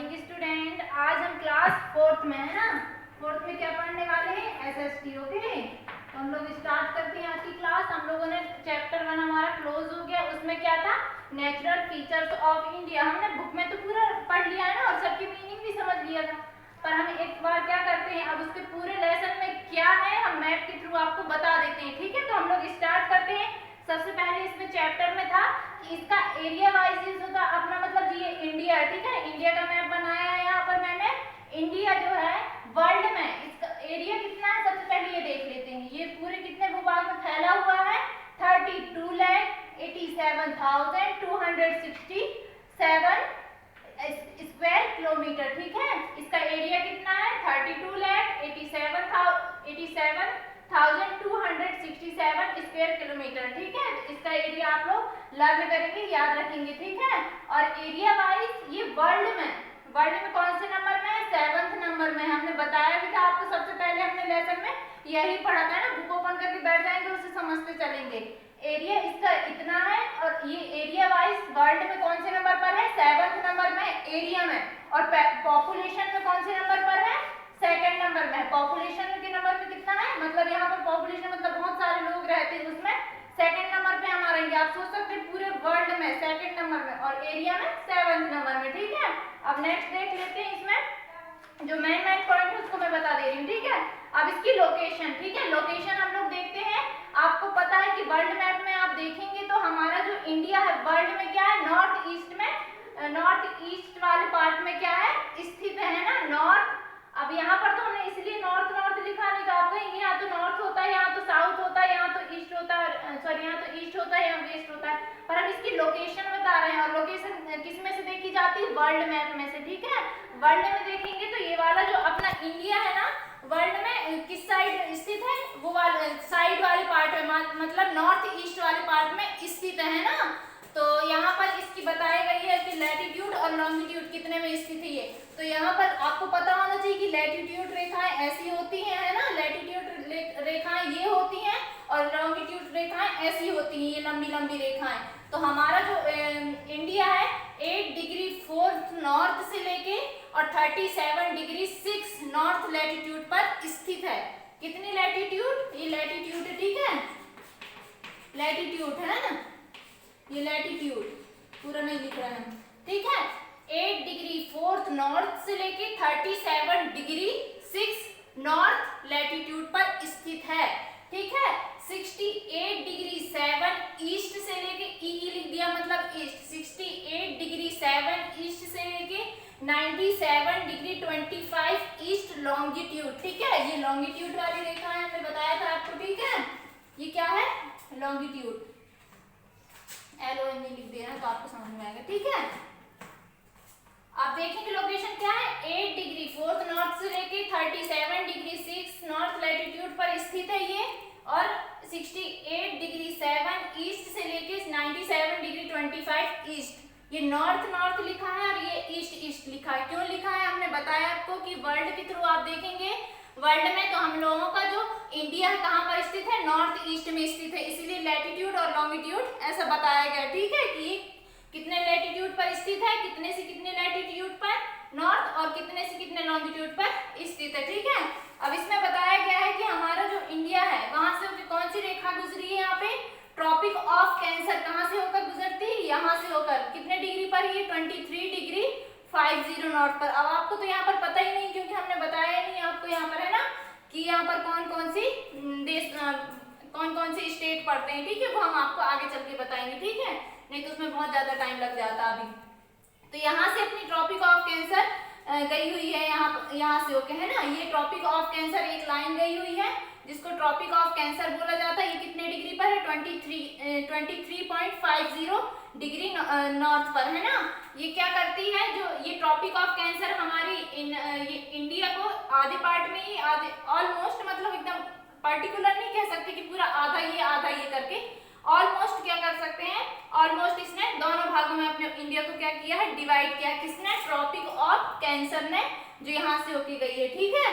Morning student. आज हम class fourth में है ना, फोर्थ में क्या पढ़ने वाले हैं, एसएसटी। ओके, तो हम लोग स्टार्ट करते हैं आज की क्लास। हम लोगों ने चैप्टर 1 हमारा क्लोज हो गया। उसमें क्या था, नेचुरल फीचर्स ऑफ इंडिया। हमने बुक में तो पूरा पढ़ लिया है ना और सबकी मीनिंग भी समझ लिया था, पर हम एक बार क्या करते हैं, अब उसके पूरे लेसन में क्या है हम मैप के थ्रू आपको बता देते हैं। ठीक है, तो हम लोग स्टार्ट करते हैं। सबसे पहले इसमें चैप्टर में था कि इसका एरिया वाइज यूज होता, अपना मतलब ये इंडिया है। ठीक है, इंडिया का मैप बनाया है यहाँ पर मैंने। इंडिया जो है वर्ल्ड में इसका एरिया कितना है, सबसे पहले ये देख लेते हैं। ये पूरे कितने भूभाग में फैला हुआ है, 32,87,267 स्क्वायर किलोमीटर। ठीक है, इसका एरिया कितना है, 32,87,267 स्क्वायर किलोमीटर। ठीक है, इसका एरिया आप लोग लर्न करेंगे, याद रखेंगे। ठीक है, और एरिया वाइज ये वर्ल्ड में कौन से नंबर में है, 7th नंबर में। हमने बताया भी था आपको, सबसे पहले हमने लेसन में यही पढ़ा था ना। बुक ओपन करके बैठ जाएंगे, उससे समझते चलेंगे। एरिया इसका इतना है, और ये एरिया वाइज वर्ल्ड में कौन से नंबर पर है, 7th नंबर में एरिया में। और पॉपुलेशन में कौन से नंबर पर है, 2nd नंबर में। पॉपुलेशन के नंबर में कितना है, मतलब यहाँ पर पॉपुलेशन मतलब बहुत सारे लोग रहते हैं, उसमें 2nd नंबर पे हम आ रहेंगे। आप सोच सकते हैं पूरे वर्ल्ड में 2nd नंबर में, और एरिया में 7th नंबर में। ठीक है, अब नेक्स्ट देख लेते हैं। इसमें जो मेन पॉइंट है उसको मैं बता दे रही हूँ। ठीक है, अब इसकी लोकेशन। ठीक है, लोकेशन हम लोग देखते हैं। आपको पता है कि वर्ल्ड मैप में आप देखेंगे तो हमारा जो इंडिया है वर्ल्ड में क्या है, नॉर्थ ईस्ट में, नॉर्थ ईस्ट वाले पार्ट में क्या है, स्थित है ना, नॉर्थ। अब यहाँ पर तो हमने इसलिए नॉर्थ लिखा नहीं, तो आप कहेंगे यहाँ तो नॉर्थ होता है, यहाँ तो साउथ होता है, यहाँ तो ईस्ट होता है, सॉरी यहाँ तो ईस्ट होता है, यहाँ वेस्ट होता है, पर हम इसकी लोकेशन बता रहे हैं। और लोकेशन किस में से देखी जाती है, वर्ल्ड मैप में से। ठीक है, वर्ल्ड में देखेंगे तो ये वाला जो अपना इंडिया है ना, वर्ल्ड में किस साइड स्थित है, वो वाला साइड वाले पार्ट में, मतलब नॉर्थ ईस्ट वाले पार्ट में स्थित है ना। तो यहाँ पर इसकी बताई गई है कि लैटिट्यूड और लॉन्गिट्यूड कितने में स्थित है ये। तो यहाँ पर आपको पता होना चाहिए कि लैटिट्यूड रेखाएं ऐसी होती हैं, है ना, लैटिट्यूड रेखाएं ये होती हैं, और लॉन्गिट्यूड रेखाएं ऐसी होती हैं, ये लंबी लंबी रेखाएं। तो हमारा जो इंडिया है 8 डिग्री 4 नॉर्थ से लेके और 37 डिग्री 6 नॉर्थ लैटिट्यूड पर स्थित है। कितनी लैटिट्यूड, ये लैटिट्यूड है। ठीक है, लैटिट्यूड है ना, ये लैटिट्यूड पूरा नहीं लिख रहे हैं। ठीक है, 8 डिग्री 4 नॉर्थ से लेके 37 डिग्री 6 नॉर्थ लैटिट्यूड पर स्थित है। ठीक है, 68 डिग्री 7 ईस्ट से लेके ई लिख दिया मतलब ईस्ट, 68 डिग्री 7 ईस्ट से लेके 97 डिग्री 25 ईस्ट लॉन्गिट्यूड। ठीक है, ये लॉन्गिट्यूड वाली रेखा है, हमने बताया था आपको। ठीक है, ये क्या है, लॉन्गिट्यूड, LONG लिख दे रहे हैं तो आपको समझ में आएगा। ठीक है, आप देखेंगे लोकेशन क्या है, 8 डिग्री 4 नॉर्थ से लेके 37 डिग्री 6 नॉर्थ लैटिट्यूड पर स्थित है ये, और 68 डिग्री 7 ईस्ट से लेके 97 डिग्री 25 ईस्ट। ये नॉर्थ लिखा है और ये ईस्ट लिखा है। क्यों लिखा है, हमने बताया आपको कि वर्ल्ड के थ्रू आप देखेंगे वर्ल्ड में तो हम लोगों का जो इंडिया है कहाँ पर स्थित है, नॉर्थ ईस्ट में स्थित है, इसीलिए लैटिट्यूड और लॉन्गिट्यूड ऐसा बताया गया। ठीक है, कि कितने लैटिट्यूड पर स्थित है, कितने से कितने लैटिट्यूड पर नॉर्थ और कितने से कितने लॉन्गिट्यूड पर स्थित है। ठीक है, अब इसमें बताया गया है कि हमारा जो इंडिया है वहां से होकर कौन सी रेखा गुजरी है, यहाँ पे ट्रॉपिक ऑफ कैंसर कहाँ से होकर गुजरती है, यहाँ से होकर। कितने डिग्री पर, ये 23 डिग्री 50 नॉर्थ पर। अब आपको तो यहाँ पर पता ही नहीं, क्योंकि हमने बताया नहीं आपको यहाँ पर, है ना, कि यहाँ पर कौन कौन सी देश, कौन कौन से स्टेट पड़ते हैं। ठीक है, वो हम आपको आगे चल के बताएंगे। ठीक है, नहीं तो उसमें बहुत ज्यादा टाइम लग जाता अभी। तो यहाँ से अपनी ट्रॉपिक ऑफ कैंसर गई हुई है, यहाँ से होके, है ना, ये ट्रॉपिक ऑफ कैंसर एक लाइन गई हुई है जिसको ट्रॉपिक ऑफ कैंसर बोला जाता है। ये कितने डिग्री पर है, 23.50 डिग्री नॉर्थ पर, है ना। ये क्या करती है, जो ये ट्रॉपिक ऑफ कैंसर हमारी ये इंडिया को आधे पार्ट में ही, आधे ऑलमोस्ट, मतलब एकदम पर्टिकुलर नहीं कह सकते कि पूरा आधा ये करके, ऑलमोस्ट क्या कर सकते हैं, ऑलमोस्ट इसने दोनों भागों में अपने इंडिया को क्या किया है, डिवाइड किया। किसने, ट्रॉपिक ऑफ कैंसर ने, जो यहाँ से होके गई है। ठीक है,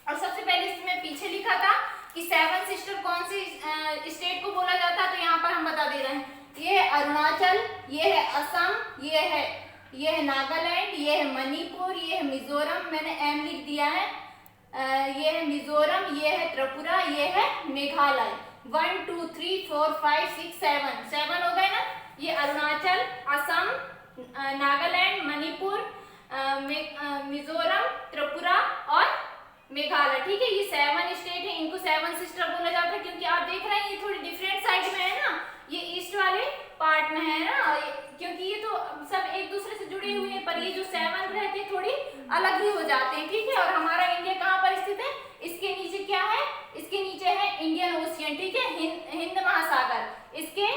और सबसे पहले इसमें पीछे लिखा था कि 7 सिस्टर कौन सी स्टेट को बोला जाता है, तो यहाँ पर हम बता दे रहे हैं, ये है अरुणाचल, ये है असम, ये है ये है नागालैंड, ये है मणिपुर, ये है मिजोरम, मैंने एम लिख दिया है, ये है मिजोरम, ये है त्रिपुरा, ये है मेघालय। 1 2 3 4 5 6 7 7 हो गए ना। ये अरुणाचल, असम, नागालैंड, मणिपुर, मिजोरम, त्रिपुरा और मेघालय। ठीक है, ये 7 स्टेट है, इनको 7 सिस्टर बोला जाता है क्योंकि आप देख रहे हैं ये थोड़ी डिफरेंट साइड में है ना, ये ईस्ट वाले पार्ट में है ना, क्योंकि ये तो सब एक दूसरे से जुड़े हुए हैं, पर ये जो 7 रहते हैं थोड़ी अलग ही हो जाते हैं। ठीक है, और हमारा इंडिया कहाँ पर स्थित है, इसके नीचे क्या है, इसके नीचे है इंडियन ओशियन। ठीक है, हिंद महासागर, इसके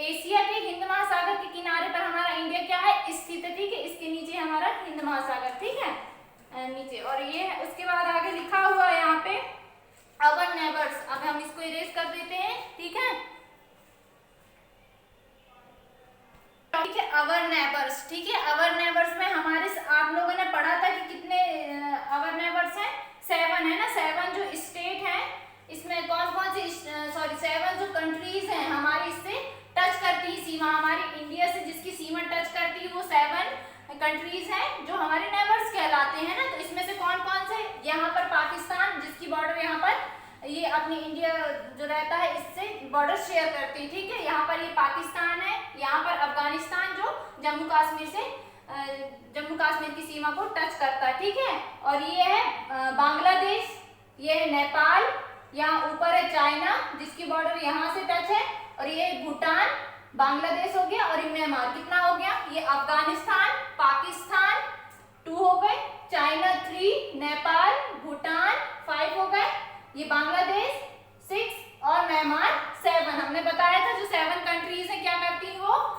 एशिया के हिंद महासागर के किनारे पर हमारा इंडिया क्या है, स्थित है। ठीक है, इसके नीचे हमारा हिंद महासागर। ठीक है, नीचे। और ये है, उसके बाद आगे लिखा हुआ है यहाँ पे अवर नेबर्स। अब हम इसको इरेज कर देते हैं। ठीक है, ठीक है, अवर नेबर्स। ठीक है, अवर नेबर्स में हमारे आप लोगों ने पढ़ा था कि कितने अवर नेबर्स हैं, 7 है ना। 7 जो स्टेट हैं, इसमें कौन कौन सी 7 जो कंट्रीज हैं हमारी इससे टच करती है सीमा, हमारी इंडिया से जिसकी सीमा टच करती है वो 7 कंट्रीज हैं जो हमारे नेबर्स कहलाते हैं ना। तो इसमें से कौन कौन से, यहाँ पर पाकिस्तान जिसकी बॉर्डर यहाँ पर ये अपनी इंडिया जो रहता है इससे बॉर्डर शेयर करती है। ठीक है, यहाँ पर ये पाकिस्तान है, यहाँ पर अफगानिस्तान जो जम्मू कश्मीर से जम्मू कश्मीर की सीमा को टच करता है। ठीक है, और ये है बांग्लादेश, ये है नेपाल, यहाँ ऊपर है चाइना जिसकी बॉर्डर यहाँ से टच है, और ये भूटान, बांग्लादेश हो गया, और ये म्यांमार। कितना हो गया, ये अफगानिस्तान, पाकिस्तान 2 हो गए, चाइना 3, नेपाल, भूटान 5 हो गए, ये बांग्लादेश 6 और म्यांमार 7। हमने बताया था जो 7 कंट्रीज है क्या करती है वो,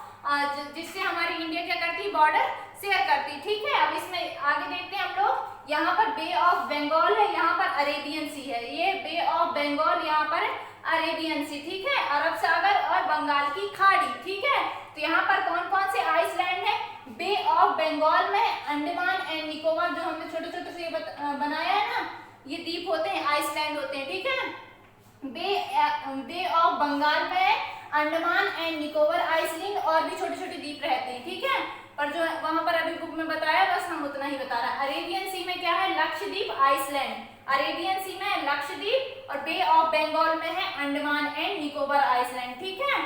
जिससे हमारी इंडिया क्या करती है, बॉर्डर शेयर करती है। ठीक है, अब इसमें आगे देखते हैं हम लोग। यहाँ पर बे ऑफ बंगाल है, यहाँ पर अरेबियन सी है, ये बे ऑफ बंगाल, यहाँ पर अरेबियन सी। ठीक है, अरब सागर और बंगाल की खाड़ी। ठीक है, तो यहाँ पर कौन कौन से आइसलैंड है, बे ऑफ बंगाल में अंडमान एंड निकोबार, जो हमने छोटे छोटे से बनाया है ना, ये द्वीप होते हैं, आइसलैंड होते हैं। ठीक है, बे ऑफ बंगाल में अंडमान एंड निकोबार आइसलैंड और भी छोटे छोटे द्वीप रहते हैं। ठीक है, पर जो वहां पर अभी बुक में बताया बस हम उतना ही बता रहे हैं। अरेबियन सी में क्या है, लक्षद्वीप आइसलैंड, अरेबियन सी में है लक्षद्वीप, और बे ऑफ बंगाल में है अंडमान एंड निकोबार आइसलैंड। ठीक है,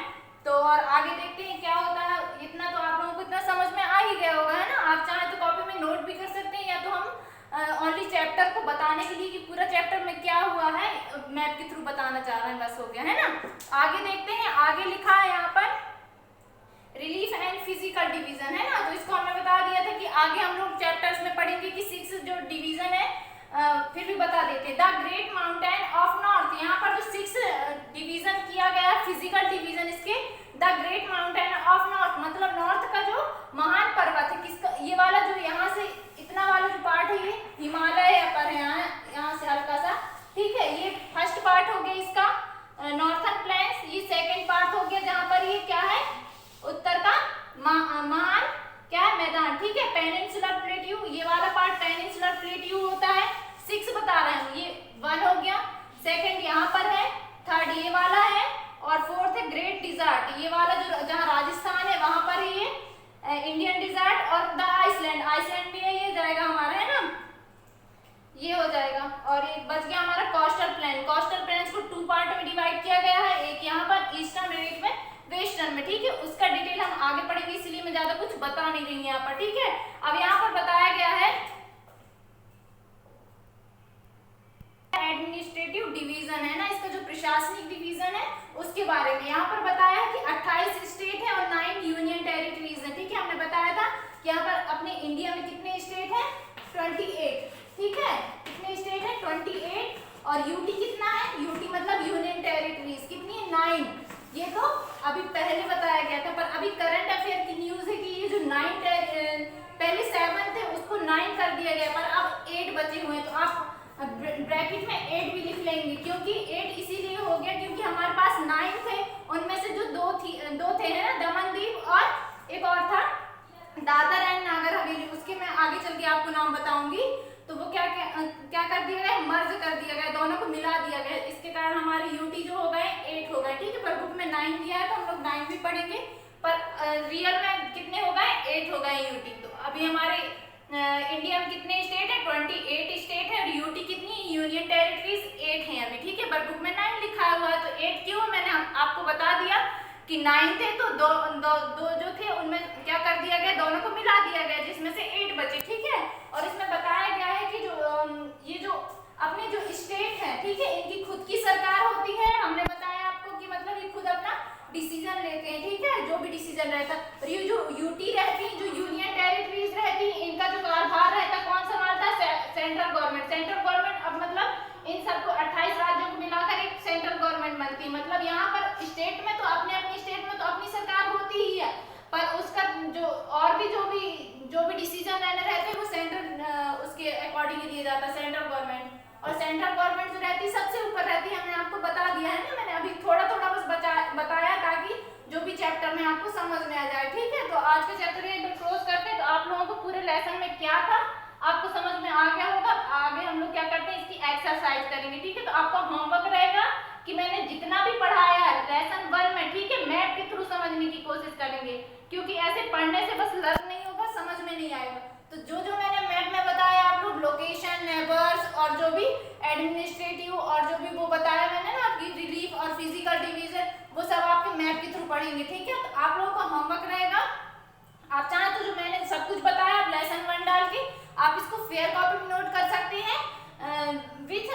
तो और आगे देखते हैं क्या होता है। इतना तो आप लोगों को इतना समझ में आ ही गया होगा है ना। आप चाहे तो कॉपी में नोट भी कर सकते हैं, या तो हम ओनली चैप्टर को बताने के लिए कि पूरा चैप्टर में क्या हुआ है मैप के थ्रू बताना चाह रहे हैं, बस हो गया है ना। आगे देखते हैं, आगे लिखा है यहाँ पर रिलीफ एंड फिजिकल डिवीजन है ना। तो इसको हमने बता दिया था कि आगे हम लोग चैप्टर्स में पढ़ेंगे कि 6 जो डिवीजन है, फिर भी बता देते हैं। The great mountain of north, यहाँ पर जो 6 डिवीजन किया गया है फिजिकल डिवीजन इसके, the great mountain of north मतलब नॉर्थ का जो महान पर्वत है, किसका, ये वाला जो यहाँ से इतना वाला जो पार्ट है ये हिमालय पर है, यहाँ से हल्का सा। ठीक है, ये फर्स्ट पार्ट हो गया इसका नॉर्थर्न प्लेन्स, ये सेकंड पार्ट हो गया जहाँ पर ये क्या है, उत्तर का महान क्या है, मैदान। ठीक है, पेनिनसुलर प्लेट्यू, ये वाला पार्ट पेनिनसुलर प्लेट्यू होता है। 6 बता रहे हैं, ये 1 हो गया, सेकंड यहाँ पर है, थर्ड ये वाला है, और फोर्थ है ग्रेट डिजर्ट, ये वाला जो जहाँ राजस्थान है वहां पर ये इंडियन डिजर्ट, और द आइसलैंड, आइसलैंड भी है, ये जाएगा हमारा है ना, ये हो जाएगा। और ये बच गया हमारा कोस्टल प्लेन। कोस्टल प्लेन्स को 2 पार्ट में डिवाइड किया गया है, एक यहाँ पर ईस्टर्न और एक में वेस्टर्न में। ठीक है, उसका डिटेल हम आगे पढ़ेंगे, इसलिए मैं ज्यादा कुछ बता नहीं रही यहाँ पर। ठीक है, अब यहाँ पर बताया गया है एडमिनिस्ट्रेटिव डिवीजन है ना, इसका जो प्रशासनिक डिवीजन है उसके बारे में यहाँ पर बताया है कि 28 स्टेट है और 9 यूनियन टेरिटरीज है। ठीक है, हमने बताया था कि यहाँ पर अपने इंडिया में कितने स्टेट है, 28। ठीक है, कितने स्टेट है, 28, और यूटी कितना है, यूटी मतलब यूनियन टेरिटरीज कितनी है, 9। ये तो अभी पहले बताया गया था, पर अभी करंट अफेयर की न्यूज है कि ये जो 9 पहले 7 थे उसको 9 कर दिया गया, पर अब 8 बचे हुए हैं। तो आप ब्रैकेट में 8 भी लिख लेंगे, क्योंकि 8 इसीलिए हो गया क्योंकि हमारे पास 9 थे, उनमें से जो दो थे है ना, दमन दीव और एक और था दादर एंड नागर हवेली, उसके मैं आगे चल के आपको नाम बताऊंगी। तो वो क्या कर दिया गया, मर्ज कर दिया गया, दोनों को मिला दिया गया, इसके कारण हमारे यूटी जो हो गए 8 हो गए। ठीक है, पर बुक में 9 दिया है तो हम लोग 9 भी पढ़ेंगे, पर रियल में कितने हो गए, 8 हो गए यूटी। तो अभी हमारे इंडिया में कितने स्टेट है, 28 स्टेट है, और यूटी कितनी यूनियन टेरिटरीज 8 है अभी, ठीक है। बट बुक में 9 लिखा हुआ है, तो 8 क्यों, मैंने आपको बता दिया कि 9 थे तो दो जो थे उनमें क्या कर दिया गया, दोनों को मिला दिया गया, जिसमें से 8 बचे, ठीक है। और इसमें बताया गया है कि जो ये जो अपने जो स्टेट है, ठीक है, इनकी खुद की सरकार होती है। हमने बताया आपको कि मतलब ये खुद अपना डिसीजन लेते हैं, ठीक है, जो भी डिसीजन रहता है। और ये जो यूटी रहती है, जो यूनियन टेरिटरीज रहती है, इनका जो कारभार रहता है कौन संभालता है, सेंट्रल गवर्नमेंट। सेंट्रल गवर्नमेंट अब मतलब इन सबको 28 राज्यों को मिलाकर एक सेंट्रल गवर्नमेंट बनती है। मतलब यहाँ पर स्टेट में तो अपने स्टेट में तो अपनी सरकार होती ही है, पर उसका जो और भी जो भी डिसीजन लेने रहते हैं वो सेंट्रल उसके अकॉर्डिंग ही दिया जाता है, सेंट्रल गवर्नमेंट। और सेंट्रल गवर्नमेंट जो रहती है सबसे ऊपर रहती है, हमने आपको बता दिया है ना, मैंने अभी थोड़ा थोड़ा बस बताया ताकि जो भी चैप्टर में आपको समझ में आ जाए, ठीक है। तो आज का चैप्टर ये क्लोज करते हैं। तो आप लोगों को पूरे लेसन में क्या था आपको समझ में आ गया होगा। आगे हम लोग क्या करते हैं, इसकी एक्सरसाइज करेंगे, ठीक है। तो आपका होमवर्क रहेगा कि मैंने जितना भी पढ़ाया है लेसन 1 में, ठीक है, मैप के थ्रू समझने की कोशिश करेंगे, क्योंकि ऐसे पढ़ने से बस लर्न नहीं होगा, समझ में नहीं आएगा। तो जो मैंने मैप में बताया आप लोग लोकेशन, नेबर्स और जो भी एडमिनिस्ट्रेटिव और जो भी वो बताया मैंने ना आपकी रिलीफ और फिजिकल डिवीजन, वो सब आपके मैप के थ्रू पढ़ेंगे, ठीक है। तो आप लोगों का होमवर्क रहेगा, आप चाहे तो जो मैंने सब कुछ बताया आप लेसन 1 डाल के आप इसको फेयर कॉपी में नोट कर सकते हैं विथ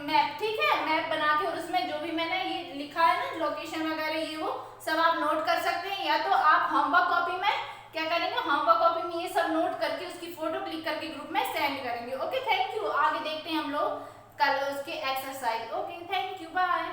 मैप, ठीक है, मैप बना के, और उसमें जो भी मैंने ये लिखा है ना लोकेशन वगैरह ये वो सब आप नोट कर सकते हैं। या तो आप होमवर्क कॉपी में क्या करेंगे, होमवर्क कॉपी में ये सब नोट करके उसकी फोटो क्लिक करके ग्रुप में सेंड करेंगे। Okay, thank you. आगे देखते हैं हम लोग कल उसके exercise. Okay, thank you, bye.